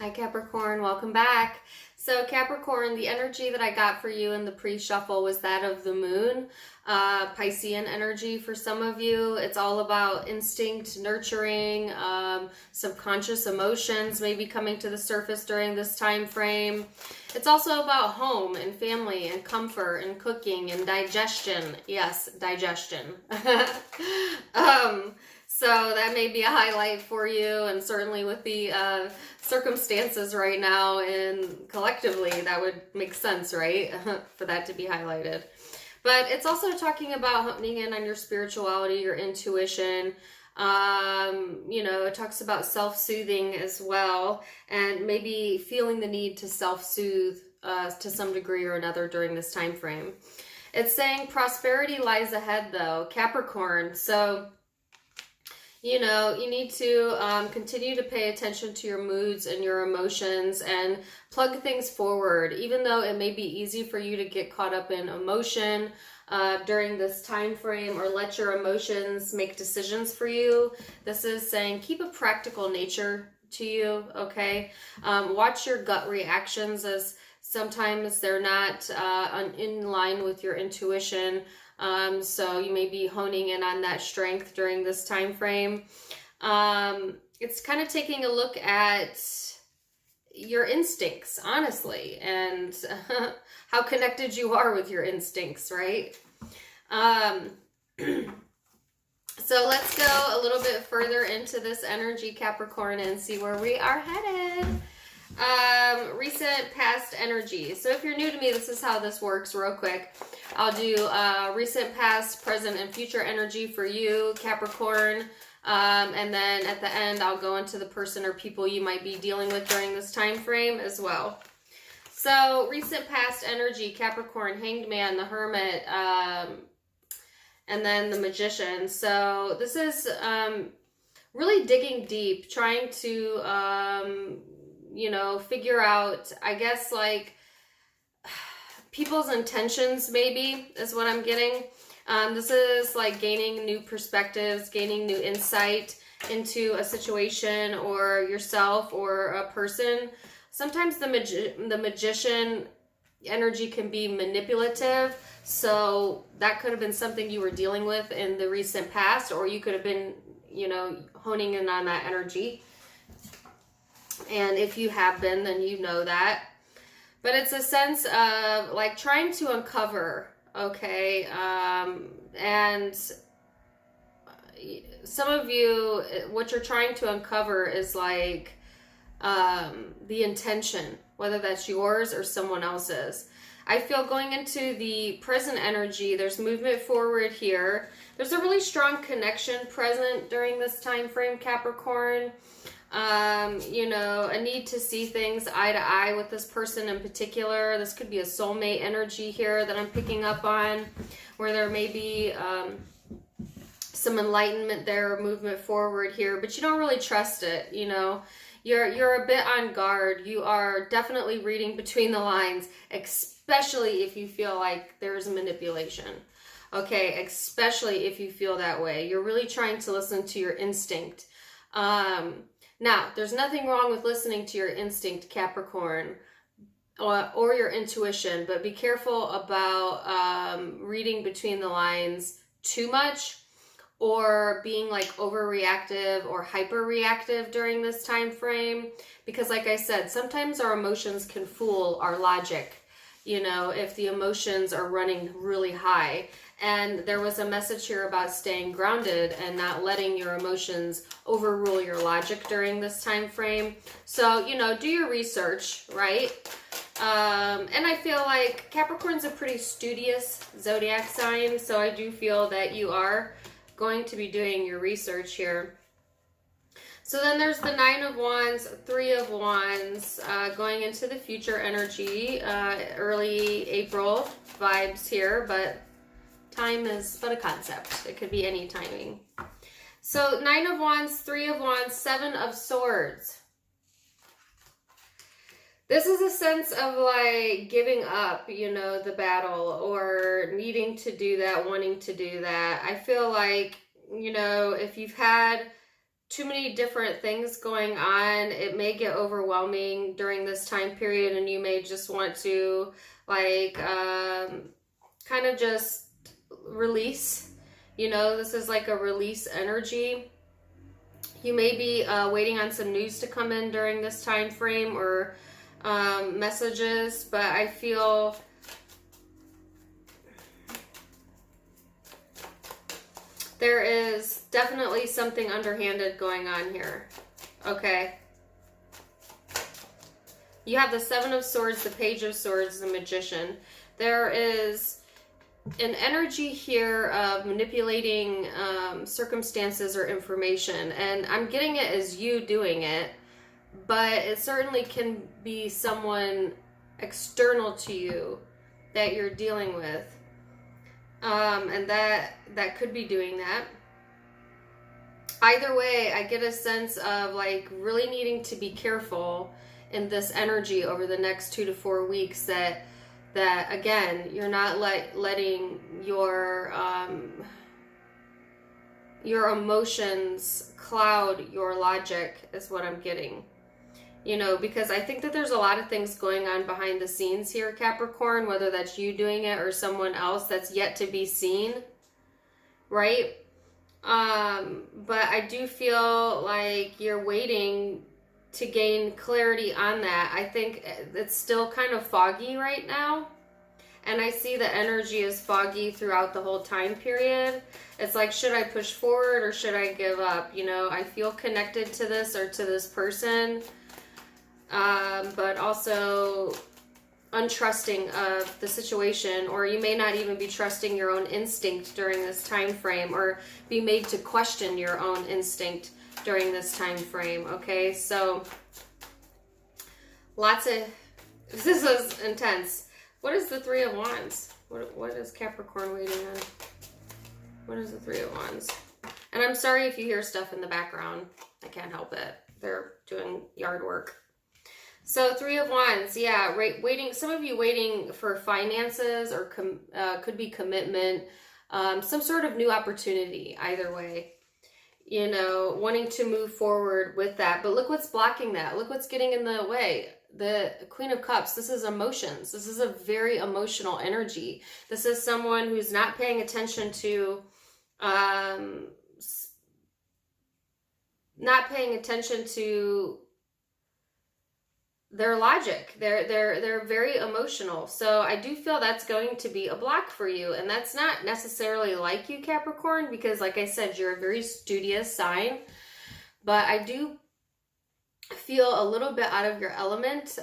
Hi Capricorn, welcome back. So Capricorn, the energy that I got for you in the pre-shuffle was that of the moon, Piscean energy for some of you. It's all about instinct, nurturing, subconscious emotions maybe coming to the surface during this time frame. It's also about home and family and comfort and cooking and digestion. Yes, digestion. So that may be a highlight for you, and certainly with the circumstances right now and collectively, that would make sense, right? For that to be highlighted. But it's also talking about honing in on your spirituality, your intuition. It talks about self-soothing as well, and maybe feeling the need to self-soothe to some degree or another during this time frame. It's saying prosperity lies ahead, though, Capricorn. So you need to continue to pay attention to your moods and your emotions and plug things forward, even though it may be easy for you to get caught up in emotion during this time frame, or let your emotions make decisions for you. This is saying keep a practical nature to you, okay? Watch your gut reactions, as sometimes they're not in line with your intuition. So you may be honing in on that strength during this time frame. It's kind of taking a look at your instincts, honestly, and how connected you are with your instincts, right? So let's go a little bit further into this energy, Capricorn, and see where we are headed. Recent past energy. So if you're new to me, this is how this works real quick. I'll do recent past, present, and future energy for you, Capricorn. And then at the end, I'll go into the person or people you might be dealing with during this time frame as well. So recent past energy, Capricorn, Hanged Man, the Hermit, and then the Magician. So this is really digging deep, trying to figure out, I guess, like people's intentions, maybe, is what I'm getting. This is like gaining new perspectives, gaining new insight into a situation or yourself or a person. Sometimes the magician energy can be manipulative, so that could have been something you were dealing with in the recent past, or you could have been, honing in on that energy. And if you have been, then you know that. But it's a sense of like trying to uncover, okay? And some of you, what you're trying to uncover is like the intention, whether that's yours or someone else's. I feel going into the present energy, there's movement forward here. There's a really strong connection present during this time frame, Capricorn. A need to see things eye to eye with this person in particular. This could be a soulmate energy here that I'm picking up on, where there may be some enlightenment there, movement forward here, but you don't really trust it. You're a bit on guard. You are definitely reading between the lines, especially if you feel like there's manipulation. Okay, especially if you feel that way. You're really trying to listen to your instinct. Now, there's nothing wrong with listening to your instinct, Capricorn, or your intuition, but be careful about reading between the lines too much, or being like overreactive or hyper-reactive during this time frame. Because like I said, sometimes our emotions can fool our logic, if the emotions are running really high. And there was a message here about staying grounded and not letting your emotions overrule your logic during this time frame. So, do your research, right? And I feel like Capricorn's a pretty studious zodiac sign, so I do feel that you are going to be doing your research here. So then there's the Nine of Wands, Three of Wands, going into the future energy, early April vibes here, but time is but a concept. It could be any timing. So Nine of Wands, Three of Wands, Seven of Swords. This is a sense of like giving up, the battle, or needing to do that, wanting to do that. I feel like, if you've had too many different things going on. It may get overwhelming during this time period, and you may just want to like kind of just release. You know, this is like a release energy. You may be waiting on some news to come in during this time frame, or messages, but I feel there is definitely something underhanded going on here. Okay. You have the Seven of Swords, the Page of Swords, the Magician. There is an energy here of manipulating circumstances or information. And I'm getting it as you doing it, but it certainly can be someone external to you that you're dealing with. And that could be doing that. Either way, I get a sense of like really needing to be careful in this energy over the next 2 to 4 weeks, that again, you're not letting your emotions cloud your logic, is what I'm getting. You know, because I think that there's a lot of things going on behind the scenes here, Capricorn, whether that's you doing it or someone else that's yet to be seen, right? But I do feel like you're waiting to gain clarity on that. I think it's still kind of foggy right now. And I see the energy is foggy throughout the whole time period. It's like, should I push forward or should I give up? You know, I feel connected to this or to this person. But also untrusting of the situation, or you may not even be trusting your own instinct during this time frame, or be made to question your own instinct during this time frame. Okay, so lots of, this is intense. What is the Three of Wands? What is Capricorn waiting on? What is the Three of Wands? And I'm sorry if you hear stuff in the background. I can't help it. They're doing yard work. So Three of Wands, yeah, right, waiting. Some of you waiting for finances, or could be commitment, some sort of new opportunity. Either way, you know, wanting to move forward with that. But look what's blocking that. Look what's getting in the way. The Queen of Cups. This is emotions. This is a very emotional energy. This is someone who's not paying attention to, their logic. They're very emotional. So I do feel that's going to be a block for you. And that's not necessarily like you, Capricorn, because like I said, you're a very studious sign. But I do feel a little bit out of your element.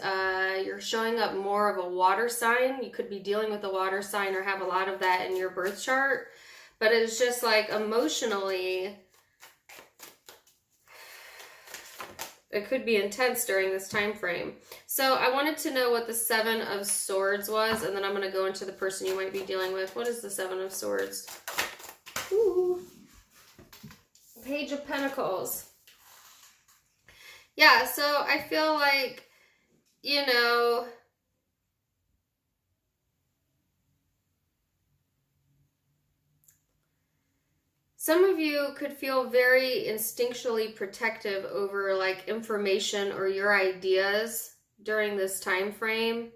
You're showing up more of a water sign. You could be dealing with a water sign or have a lot of that in your birth chart. But it's just like emotionally, it could be intense during this time frame. So I wanted to know what the Seven of Swords was, and then I'm going to go into the person you might be dealing with. What is the Seven of Swords? Ooh. Page of Pentacles. Yeah, so I feel like, you know, some of you could feel very instinctually protective over like information or your ideas during this time frame.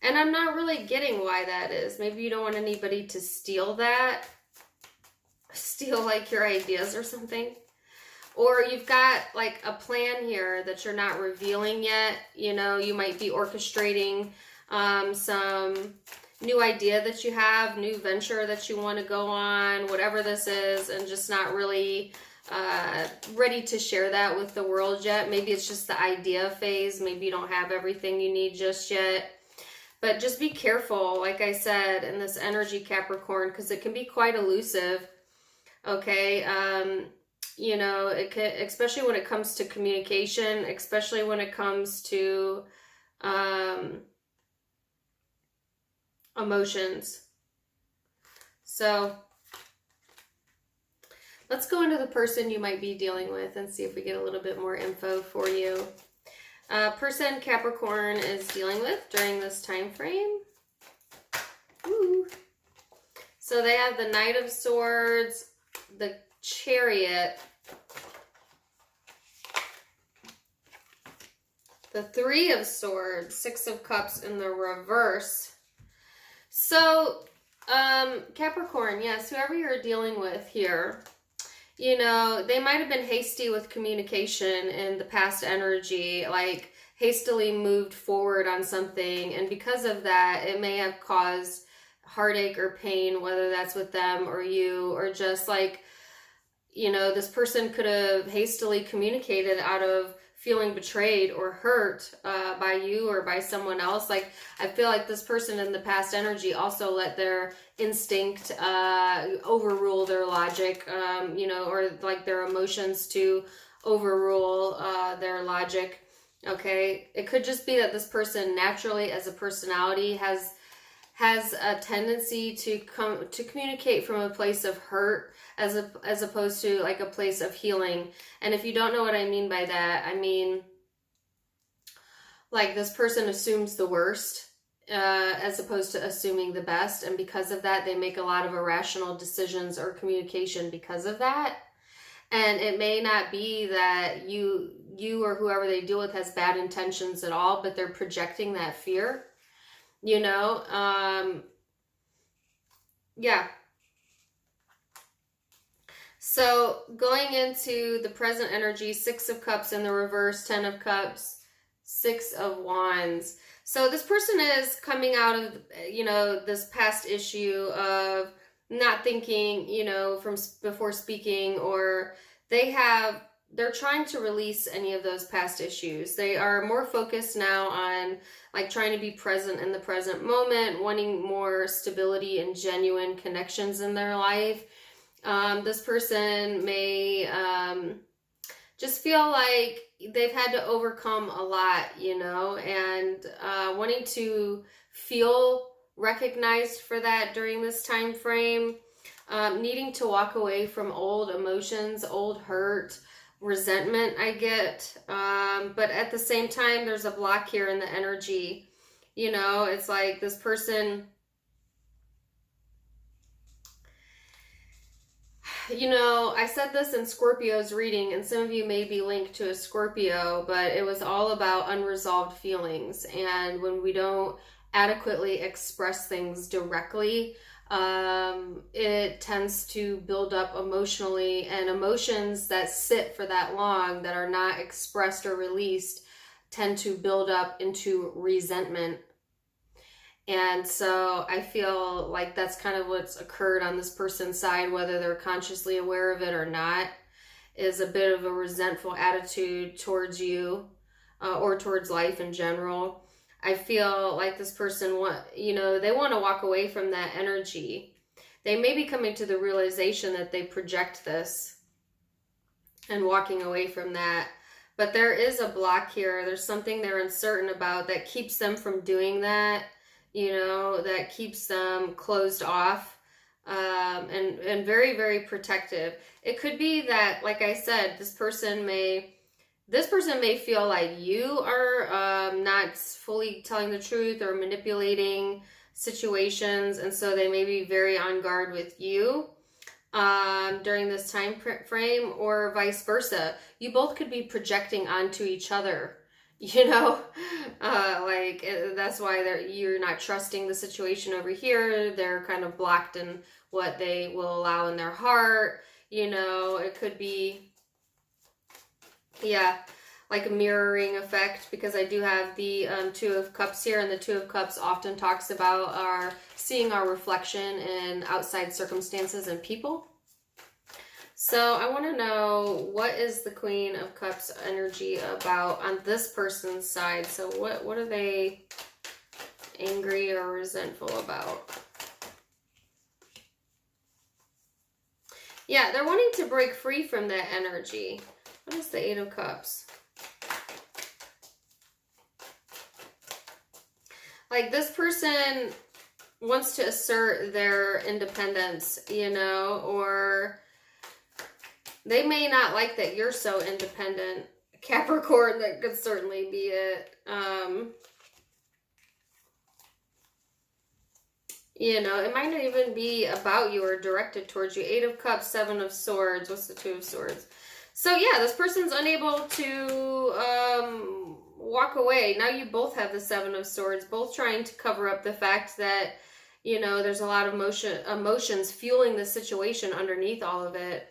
And I'm not really getting why that is. Maybe you don't want anybody to steal that. Steal like your ideas or something. Or you've got like a plan here that you're not revealing yet. You know, you might be orchestrating some new idea that you have, new venture that you want to go on, whatever this is, and just not really ready to share that with the world yet. Maybe it's just the idea phase. Maybe you don't have everything you need just yet. But just be careful, like I said, in this energy, Capricorn, because it can be quite elusive. Okay, you know, it can, especially when it comes to communication, especially when it comes to emotions. So let's go into the person you might be dealing with and see if we get a little bit more info for you. Person Capricorn is dealing with during this time frame. Ooh. So they have the Knight of Swords, the Chariot, the Three of Swords, Six of Cups in the reverse. So, Capricorn, yes, whoever you're dealing with here, you know, they might have been hasty with communication in the past energy, like hastily moved forward on something. And because of that, it may have caused heartache or pain, whether that's with them or you, or just like, you know, this person could have hastily communicated out of feeling betrayed or hurt by you or by someone else. Like, I feel like this person in the past energy also let their instinct overrule their logic, you know, or like their emotions to overrule their logic. Okay, it could just be that this person naturally as a personality has a tendency to communicate from a place of hurt as opposed to like a place of healing. And if you don't know what I mean by that, I mean like this person assumes the worst as opposed to assuming the best, and because of that they make a lot of irrational decisions or communication because of that. And it may not be that you or whoever they deal with has bad intentions at all, but they're projecting that fear. You know, yeah. So going into the present energy, Six of Cups in the reverse, 10 of Cups, Six of Wands. So this person is coming out of, you know, this past issue of not thinking, you know, from before speaking, or they're trying to release any of those past issues. They are more focused now on like trying to be present in the present moment, wanting more stability and genuine connections in their life. This person may just feel like they've had to overcome a lot, you know, and wanting to feel recognized for that during this time frame, needing to walk away from old emotions, old hurt, resentment I get, but at the same time there's a block here in the energy. You know, it's like this person, you know, I said this in Scorpio's reading, and some of you may be linked to a Scorpio, but it was all about unresolved feelings. And when we don't adequately express things directly, it tends to build up emotionally, and emotions that sit for that long that are not expressed or released tend to build up into resentment. And so I feel like that's kind of what's occurred on this person's side, whether they're consciously aware of it or not, is a bit of a resentful attitude towards you or towards life in general. I feel like this person they want to walk away from that energy. They may be coming to the realization that they project this and walking away from that. But there is a block here. There's something they're uncertain about that keeps them from doing that, you know, that keeps them closed off and very, very protective. It could be that, like I said, this person may feel like you are not fully telling the truth or manipulating situations, and so they may be very on guard with you during this time frame, or vice versa. You both could be projecting onto each other, you know, that's why you're not trusting the situation over here. They're kind of blocked in what they will allow in their heart. You know, it could be, yeah, like a mirroring effect, because I do have the Two of Cups here, and the Two of Cups often talks about seeing our reflection in outside circumstances and people. So I want to know, what is the Queen of Cups energy about on this person's side? So what are they angry or resentful about? Yeah, they're wanting to break free from that energy. What is the Eight of Cups? Like, this person wants to assert their independence, you know, or they may not like that you're so independent. Capricorn, that could certainly be it. You know, it might not even be about you or directed towards you. 8 of Cups, 7 of Swords. What's the 2 of Swords? So yeah, this person's unable to walk away. Now you both have the 7 of Swords, both trying to cover up the fact that, you know, there's a lot of emotions fueling the situation underneath all of it.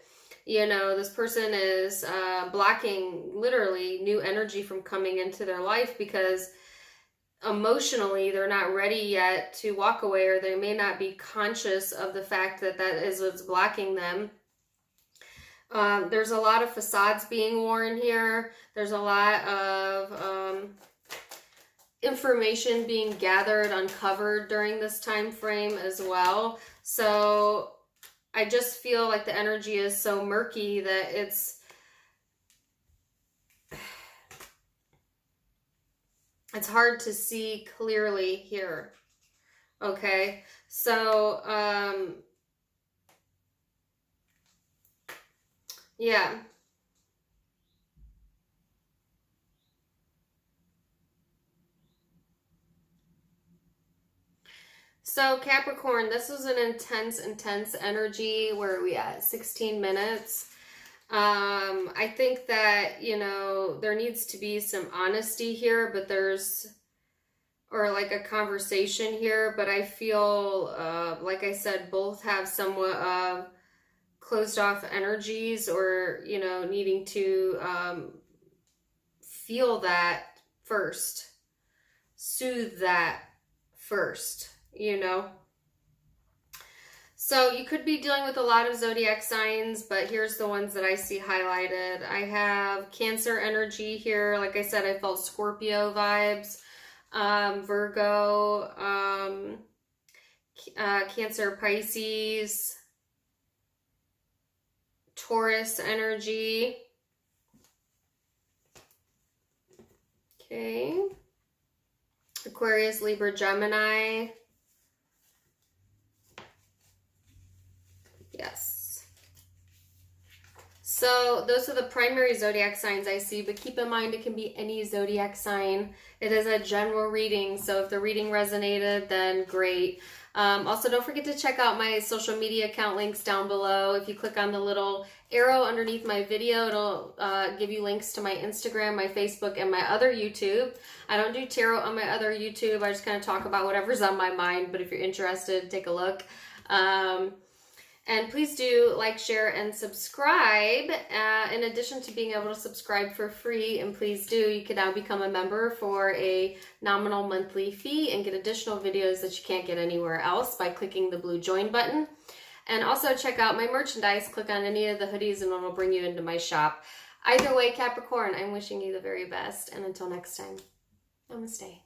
You know, this person is blocking literally new energy from coming into their life because emotionally they're not ready yet to walk away, or they may not be conscious of the fact that that is what's blocking them. There's a lot of facades being worn here. There's a lot of information being gathered, uncovered during this time frame as well. So I just feel like the energy is so murky that it's hard to see clearly here. Okay, so yeah. So Capricorn, this is an intense energy. Where are we at? 16 minutes. I think that, you know, there needs to be some honesty here, but or like a conversation here, but I feel, like I said, both have somewhat of closed off energies, or, you know, needing to feel that first, soothe that first, you know. So you could be dealing with a lot of zodiac signs, but here's the ones that I see highlighted. I have Cancer energy here. Like I said, I felt Scorpio vibes, Virgo, Cancer, Pisces, Taurus energy. Okay. Aquarius, Libra, Gemini. Yes. So those are the primary zodiac signs I see, but keep in mind it can be any zodiac sign. It is a general reading, so if the reading resonated, then great. Also, don't forget to check out my social media account links down below. If you click on the little arrow underneath my video, it'll give you links to my Instagram, my Facebook, and my other YouTube. I don't do tarot on my other YouTube. I just kind of talk about whatever's on my mind, but if you're interested, take a look. And please do like, share, and subscribe. In addition to being able to subscribe for free, and please do, you can now become a member for a nominal monthly fee and get additional videos that you can't get anywhere else by clicking the blue join button. And also check out my merchandise. Click on any of the hoodies and it'll bring you into my shop. Either way, Capricorn, I'm wishing you the very best. And until next time, namaste.